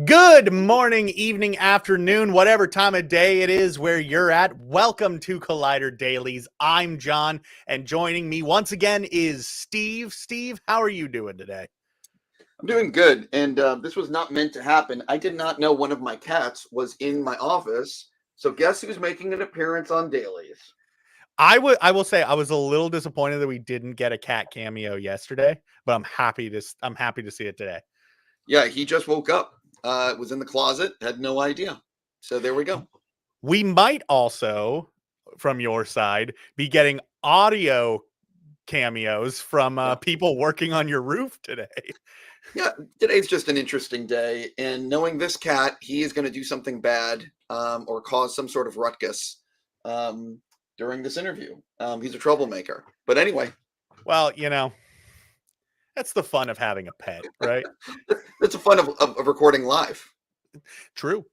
Good morning, evening, afternoon, whatever time of day it is where you're at. Welcome to Collider Dailies. I'm John, and joining me once again is Steve. Steve, how are you doing today? I'm doing good, and this was not meant to happen. I did not know one of my cats was in my office, so guess who's making an appearance on Dailies? I will say I was a little disappointed that we didn't get a cat cameo yesterday, but I'm happy to see it today. Yeah, he just woke up. Was in the closet, had no idea. So there we go. We might also, from your side, be getting audio cameos from Yeah, people working on your roof today. yeah. Today's just an interesting day, and knowing this cat, he is going to do something bad or cause some sort of ruckus um, during this interview. He's a troublemaker. But anyway, Well, that's the fun of having a pet, right? it's a fun of recording live. True.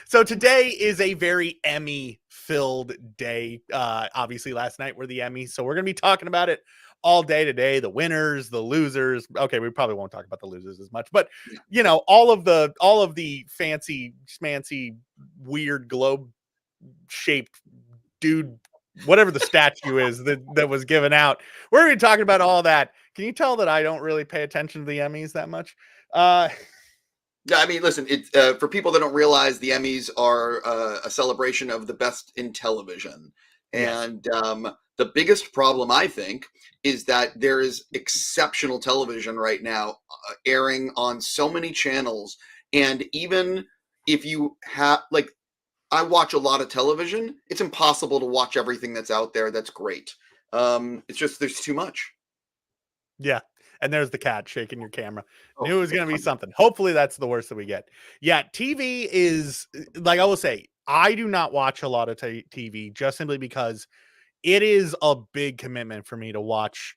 So today is a very Emmy filled day. Obviously last night were the Emmys, so we're going to be talking about it all day today, the winners, the losers. Okay, we probably won't talk about the losers as much, but all of the fancy schmancy weird globe shaped dude, whatever the statue is that was given out. We're going to be talking about all that. Can you tell that I don't really pay attention to the Emmys that much? Yeah, I mean, listen, it's for people that don't realize the Emmys are a celebration of the best in television. Yes. And the biggest problem, I think, is that there is exceptional television right now airing on so many channels. And even if you have, like, I watch a lot of television, it's impossible to watch everything that's out there that's great. It's just, there's too much. Yeah. And there's the cat shaking your camera. Oh, Knew it was going to be something. Hopefully that's the worst that we get. Yeah. TV is, like I will say, I do not watch a lot of TV just simply because it is a big commitment for me to watch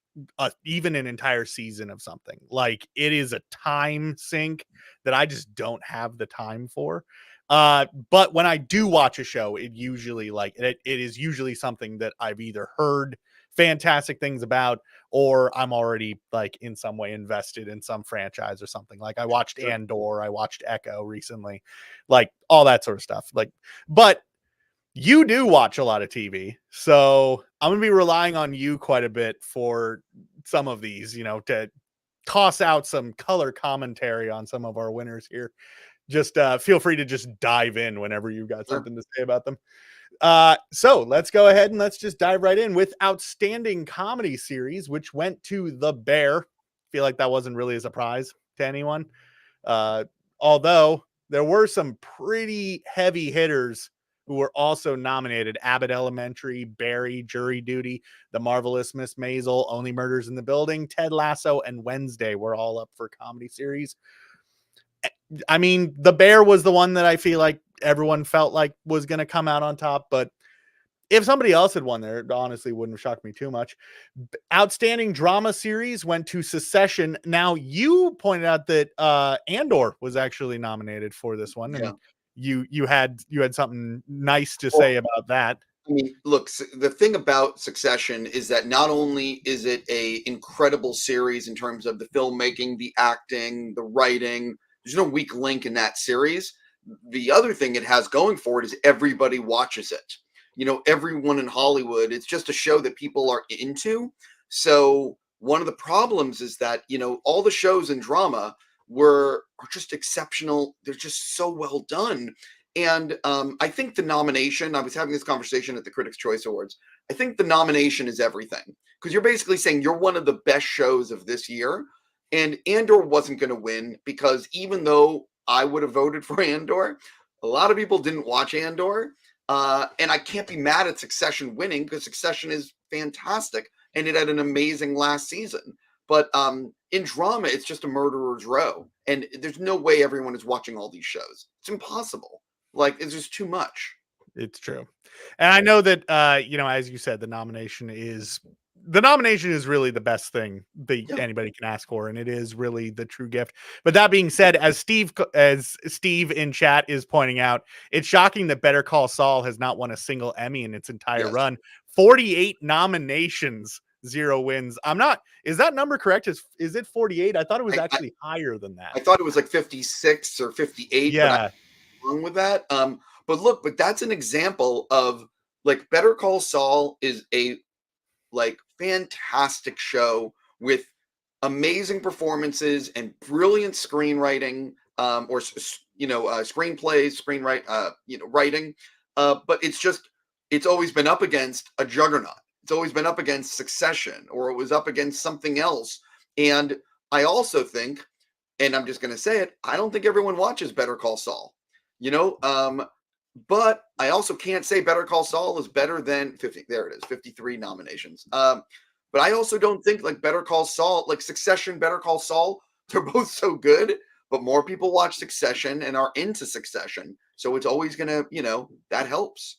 even an entire season of something. Like, it is a time sink that I just don't have the time for. But when I do watch a show, it usually it is usually something that I've either heard fantastic things about, or I'm already like in some way invested in some franchise or something. Like, I watched sure. Andor, I watched Echo recently, like all that sort of stuff. But you do watch a lot of TV, so I'm gonna be relying on you quite a bit for some of these, to toss out some color commentary on some of our winners here. Just feel free to just dive in whenever you've got Sure. something to say about them. So let's go ahead and let's just dive right in with Outstanding Comedy Series, which went to The Bear. Feel like that wasn't really a surprise to anyone. Uh, Although there were some pretty heavy hitters who were also nominated: Abbott Elementary, Barry, Jury Duty, The Marvelous Miss Maisel, Only Murders in the Building, Ted Lasso, and Wednesday were all up for comedy series. I mean, The Bear was the one that I feel like everyone felt like was going to come out on top, but if somebody else had won there, it honestly wouldn't have shocked me too much. Outstanding Drama Series went to Succession. Now, you pointed out that Andor was actually nominated for this one, Yeah. and you had something nice to Well, say about that. I mean, look, the thing about Succession is that not only is it a incredible series in terms of the filmmaking, the acting, the writing, there's no weak link in that series. The other thing it has going for it is everybody watches it. Everyone in Hollywood, it's just a show that people are into. So one of the problems is that, all the shows in drama are just exceptional. They're just so well done. And I think the nomination, I was having this conversation at the Critics' Choice Awards. I think the nomination is everything, because you're basically saying you're one of the best shows of this year. And Andor wasn't going to win because even though I would have voted for Andor, a lot of people didn't watch Andor. And I can't be mad at Succession winning because Succession is fantastic and it had an amazing last season. But in drama, it's just a murderer's row. And there's no way everyone is watching all these shows. It's impossible. Like, it's just too much. It's true. And I know that as you said, the nomination is really the best thing that Yeah. anybody can ask for, and it is really the true gift. But that being said, as Steve in chat is pointing out, it's shocking that Better Call Saul has not won a single Emmy in its entire Yes. run. 48 nominations 0 wins. Is that number correct? Is it 48? I thought it was I, I, actually higher than that. I thought it was like 56 or 58, but I'm Yeah, wrong with that. But that's an example of like Better Call Saul is a like fantastic show with amazing performances and brilliant screenwriting, screenplays, writing. But it's always been up against a juggernaut. It's always been up against Succession, or it was up against something else. And I also think, and I'm just going to say it, I don't think everyone watches Better Call Saul. You know, but I also can't say Better Call Saul is better than 50. There it is, 53 nominations. But I also don't think like Better Call Saul, like Succession, Better Call Saul, they're both so good, but more people watch Succession and are into Succession. So it's always gonna, that helps.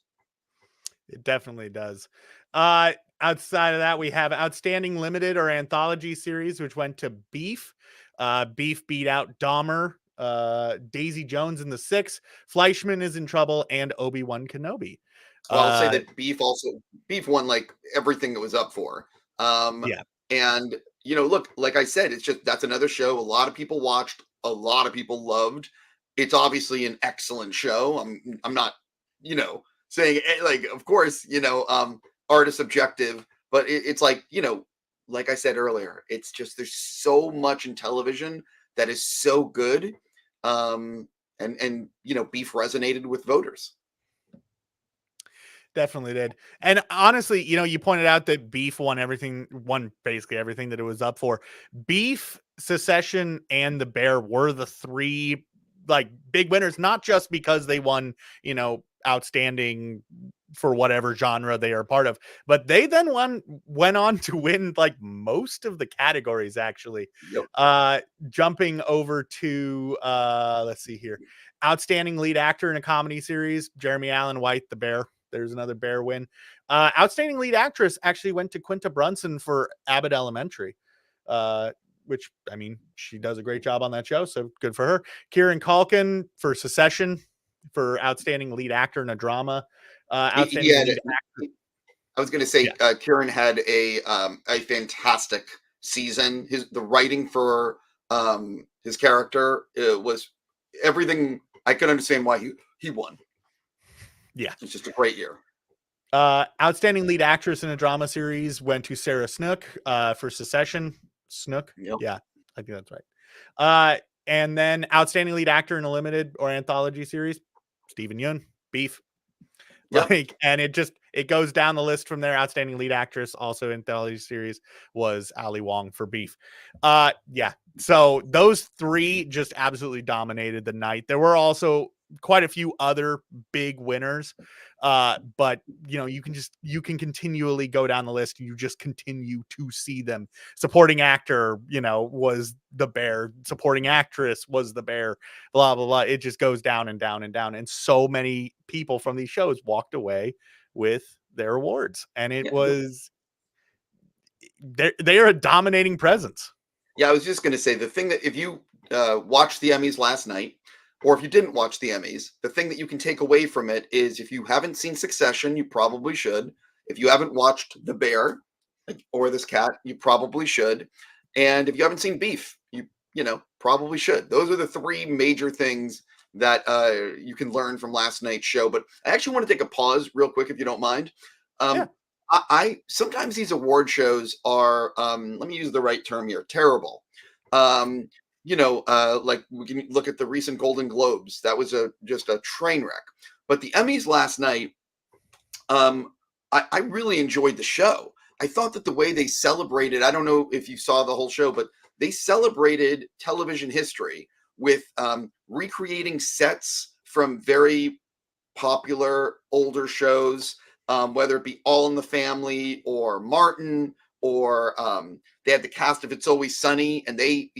it definitely does. Outside of that, we have Outstanding Limited or Anthology Series, which went to Beef. Beef beat out Dahmer, Daisy Jones in the 6, Fleischman is in Trouble, and Obi-Wan Kenobi. Well, I'll say that Beef won like everything it was up for. Yeah. And look, like I said, it's just that's another show a lot of people watched, a lot of people loved. It's obviously an excellent show. I'm not, saying like, of course, art is subjective, but it's like, like I said earlier, it's just there's so much in television that is so good. And Beef resonated with voters. Definitely did. And honestly, you pointed out that Beef won basically everything that it was up for. Beef, Secession, and The Bear were the 3 like big winners, not just because they won, outstanding for whatever genre they are part of, but they then went on to win like most of the categories actually. Yep. Jumping over to let's see here. Outstanding lead actor in a comedy series, Jeremy Allen White, The Bear. There's another Bear win. Outstanding lead actress actually went to Quinta Brunson for Abbott Elementary, which, I mean, she does a great job on that show, so good for her. Kieran Culkin for Secession for outstanding lead actor in a drama. Outstanding lead actor. I was going to say, Kieran had a fantastic season. The writing for his character was everything. I could understand why he won. Yeah, it's just a great year. Outstanding lead actress in a drama series went to Sarah Snook for Secession. Snook, yep. Yeah, I think that's right. And then outstanding lead actor in a limited or anthology series, Stephen Yeun, Beef. Yep. Like, and it goes down the list from there. Outstanding lead actress, also in anthology series, was Ali Wong for Beef. Yeah. So those 3 just absolutely dominated the night. There were also quite a few other big winners. But you can continually go down the list. You just continue to see them. Supporting actor, was The Bear. Supporting actress was The Bear. Blah, blah, blah. It just goes down and down and down. And so many people from these shows walked away with their awards. And it was, they're a dominating presence. Yeah, I was just going to say the thing that if you watched the Emmys last night, or if you didn't watch the Emmys, the thing that you can take away from it is if you haven't seen Succession, you probably should. If you haven't watched The Bear or This Cat, you probably should. And if you haven't seen Beef, you probably should. Those are the 3 major things that you can learn from last night's show. But I actually want to take a pause real quick, if you don't mind. I sometimes these award shows are, let me use the right term here, terrible. Like we can look at the recent Golden Globes. That was just a train wreck. But the Emmys last night, I really enjoyed the show. I thought that the way they celebrated, I don't know if you saw the whole show, but they celebrated television history with recreating sets from very popular older shows, whether it be All in the Family or Martin, or they had the cast of It's Always Sunny, and they,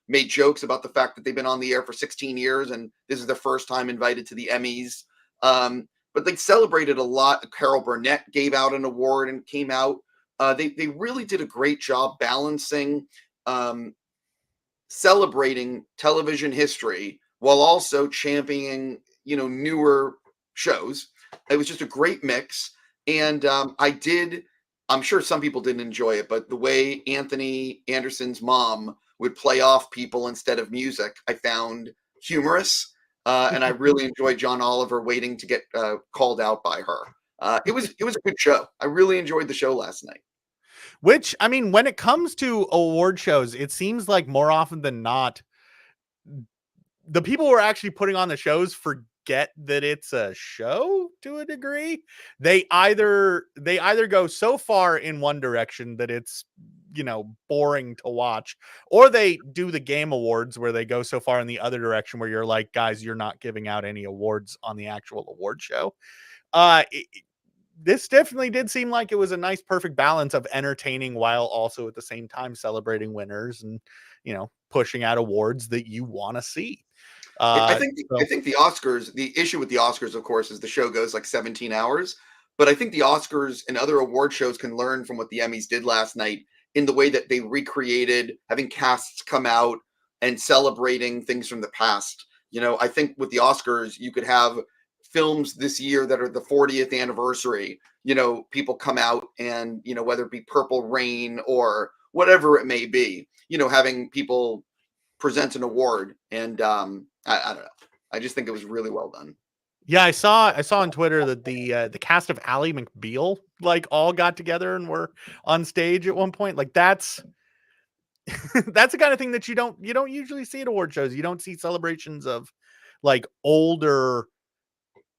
made jokes about the fact that they've been on the air for 16 years and this is their first time invited to the Emmys. But they celebrated a lot. Carol Burnett gave out an award and came out. They really did a great job balancing celebrating television history while also championing, newer shows. It was just a great mix. And I did I'm sure some people didn't enjoy it, but the way Anthony Anderson's mom would play off people instead of music, I found humorous. And I really enjoyed John Oliver waiting to get called out by her. It was a good show. I really enjoyed the show last night. Which, I mean, when it comes to award shows, it seems like more often than not, the people who are actually putting on the shows forget that it's a show to a degree. They either go so far in one direction that it's, boring to watch, or they do the game awards where they go so far in the other direction where you're like, guys, you're not giving out any awards on the actual award show. This definitely did seem like it was a nice perfect balance of entertaining while also at the same time celebrating winners and, pushing out awards that you want to see. I Uh, think so I think the Oscars. The issue with the Oscars, of course, is the show goes like 17 hours. But I think the Oscars and other award shows can learn from what the Emmys did last night in the way that they recreated having casts come out and celebrating things from the past. I think with the Oscars, you could have films this year that are the 40th anniversary. People come out and whether it be Purple Rain or whatever it may be. Having people present an award, and I don't know. I just think it was really well done. yeah, I saw on Twitter that the cast of Ally McBeal like all got together and were on stage at one point. Like that's that's the kind of thing that you don't usually see at award shows. You don't see celebrations of like older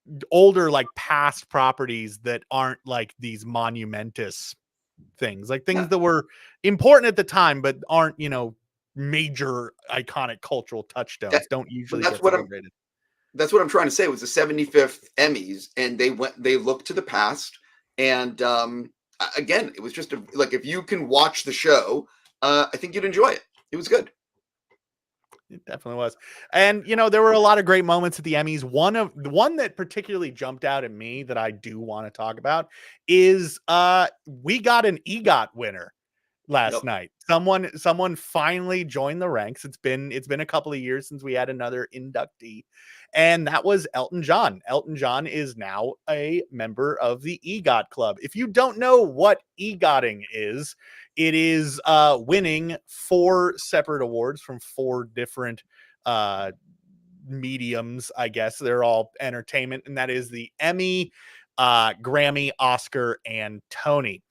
like past properties that aren't like these monumentous things, like things Yeah, that were important at the time but aren't, major iconic cultural that, touchstones, don't but usually that's get what I'm. celebrated. That's what I'm trying to say. It was the 75th Emmys, and they looked to the past, and again, it was just like if you can watch the show, I think you'd enjoy it. It was good. It definitely was. And there were a lot of great moments at the Emmys. The one that particularly jumped out at me that I do want to talk about is we got an EGOT winner last Yep. night. Someone finally joined the ranks. It's been a couple of years since we had another inductee, and that was Elton John. Elton John is now a member of the EGOT club. If you don't know what EGOTing is, it is winning 4 separate awards from 4 different uh mediums, I guess. They're all entertainment, and that is the Emmy, Grammy, Oscar, and Tony.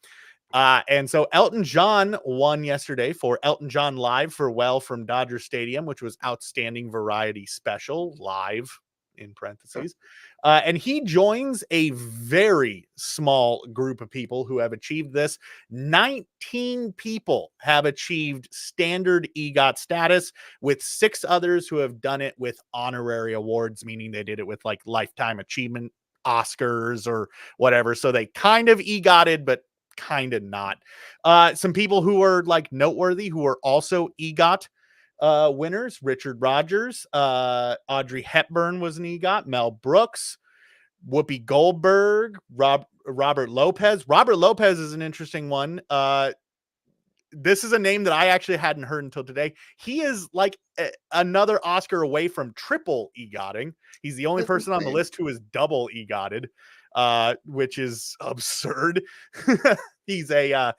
And so Elton John won yesterday for Elton John Live for Well from Dodger Stadium, which was Outstanding Variety Special, live in Okay. parentheses. And he joins a very small group of people who have achieved this. 19 people have achieved standard EGOT status, with 6 others who have done it with honorary awards, meaning they did it with like lifetime achievement Oscars or whatever. So they kind of EGOTed, but kind of not. Some people who are like noteworthy who are also EGOT winners: Richard Rodgers, Audrey Hepburn was an EGOT, Mel Brooks, Whoopi Goldberg, Robert Lopez. Robert Lopez is an interesting one. This is a name that I actually hadn't heard until today. He is like another Oscar away from triple EGOTing. He's the only That's person on the insane. list who is double EGOTed, which is absurd. He's a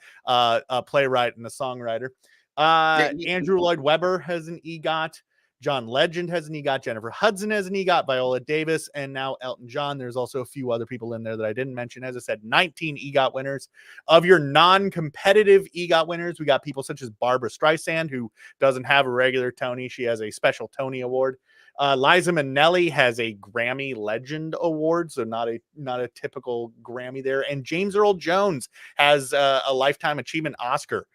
playwright and a songwriter. Yeah, Andrew Lloyd Webber has an EGOT. John Legend has an EGOT. Jennifer Hudson has an EGOT. Viola Davis, and now Elton John. There's also a few other people in there that I didn't mention. As I said, 19 EGOT winners. Of your non-competitive EGOT winners, we got people such as Barbara Streisand, who doesn't have a regular Tony. She has a special Tony Award. Liza Minnelli has a Grammy Legend Award, so not a typical Grammy there. And James Earl Jones has a Lifetime Achievement Oscar.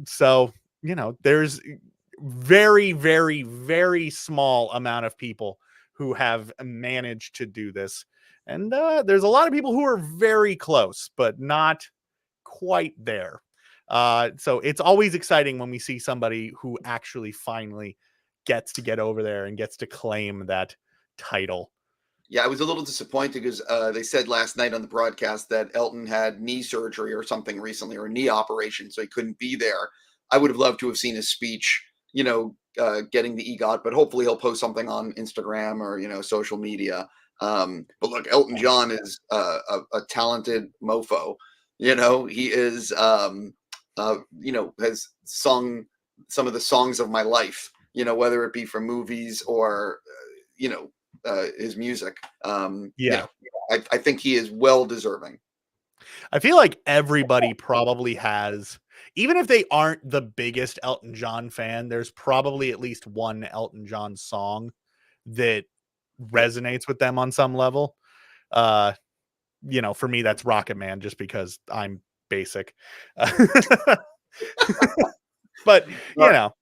So there's very, very, very small amount of people who have managed to do this. And there's a lot of people who are very close, but not quite there. So it's always exciting when we see somebody who actually finally gets to get over there and gets to claim that title. Yeah, I was a little disappointed because they said last night on the broadcast that Elton had knee surgery or something recently, or a knee operation, so he couldn't be there. I would have loved to have seen his speech, getting the EGOT, but hopefully he'll post something on Instagram or social media. But look, Elton John is a talented mofo. You know, he is, you know, has sung some of the songs of my life. You know, whether it be from movies or, you know, his music. You Yeah. know, I think he is well deserving. I feel like everybody probably has, even if they aren't the biggest Elton John fan, there's probably at least one Elton John song that Yep. resonates with them on some level. Uh, you know, for me, that's Rocket Man, just because I'm basic. But you know,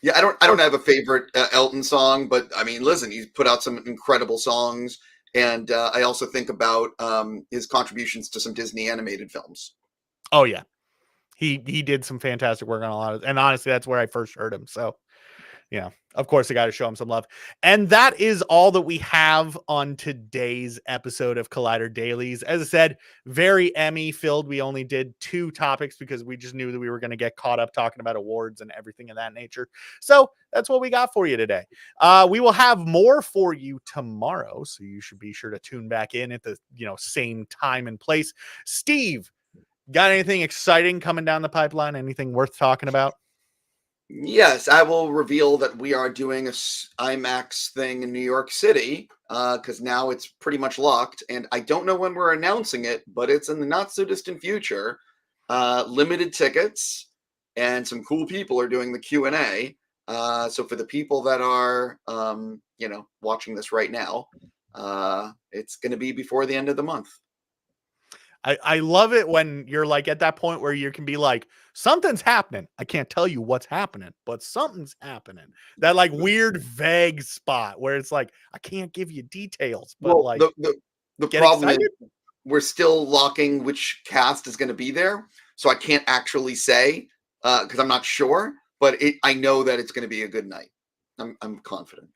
Yeah, I don't have a favorite Elton song, but I mean, listen, he's put out some incredible songs, and I also think about his contributions to some Disney animated films. oh yeah, he did some fantastic work on a lot of, and honestly, that's where I first heard him. So yeah, of course, I got to show him some love. And that is all that we have on today's episode of Collider Dailies. As I said, very Emmy filled. We only did 2 topics because we just knew that we were going to get caught up talking about awards and everything of that nature. So that's what we got for you today. We will have more for you tomorrow. So you should be sure to tune back in at the same time and place. Steve, got anything exciting coming down the pipeline? Anything worth talking about? Yes, I will reveal that we are doing a IMAX thing in New York City because now it's pretty much locked, and I don't know when we're announcing it, but it's in the not so distant future. Limited tickets, and some cool people are doing the Q&A. So for the people that are, you know, watching this right now, it's going to be before the end of the month. I love it when you're like at that point where you can be like, something's happening. I can't tell you what's happening, but something's happening. That like weird, vague spot where it's like, I can't give you details, but Well, like, the get problem is excited. we're still locking which cast is going to be there, so I can't actually say because I'm not sure. But I know that it's going to be a good night. I'm confident.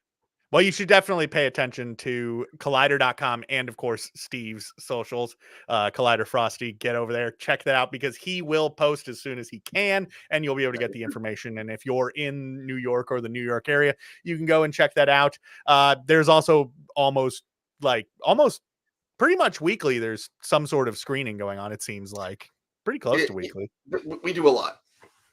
Well, you should definitely pay attention to collider.com and, of course, Steve's socials, Collider Frosty. Get over there, check that out because he will post as soon as he can, and you'll be able to get the information. And if you're in New York or the New York area, you can go and check that out. There's also almost pretty much weekly, there's some sort of screening going on, it seems like. Pretty close to weekly. We do a lot.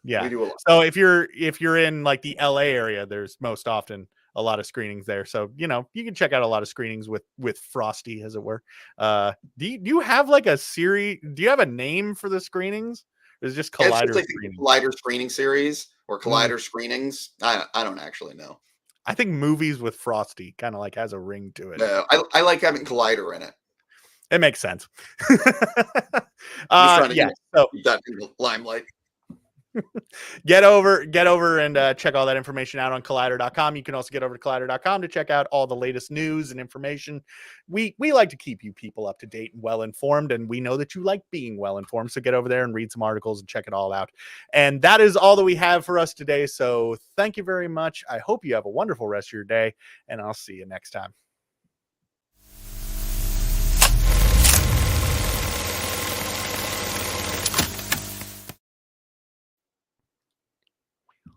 We Yeah. do a lot. So if you're in like the LA area, there's most often a lot of screenings there. So, you can check out a lot of screenings with Frosty, as it were. Do you have like a series? Do you have a name for the screenings? Or is it just It's just Collider like screening? Collider screening series or Mm, Collider screenings. I don't actually know. I think movies with Frosty kind of like has a ring to it. I like having Collider in it. It makes sense. I'm just trying to Yeah. So keep that in the limelight. get over and check all that information out on collider.com. You can also get over to collider.com to check out all the latest news and information. We like to keep you people up to date and well informed, and we know that you like being well informed, so get over there and read some articles and check it all out. And that is all that we have for us today, so thank you very much. I hope you have a wonderful rest of your day, and I'll see you next time.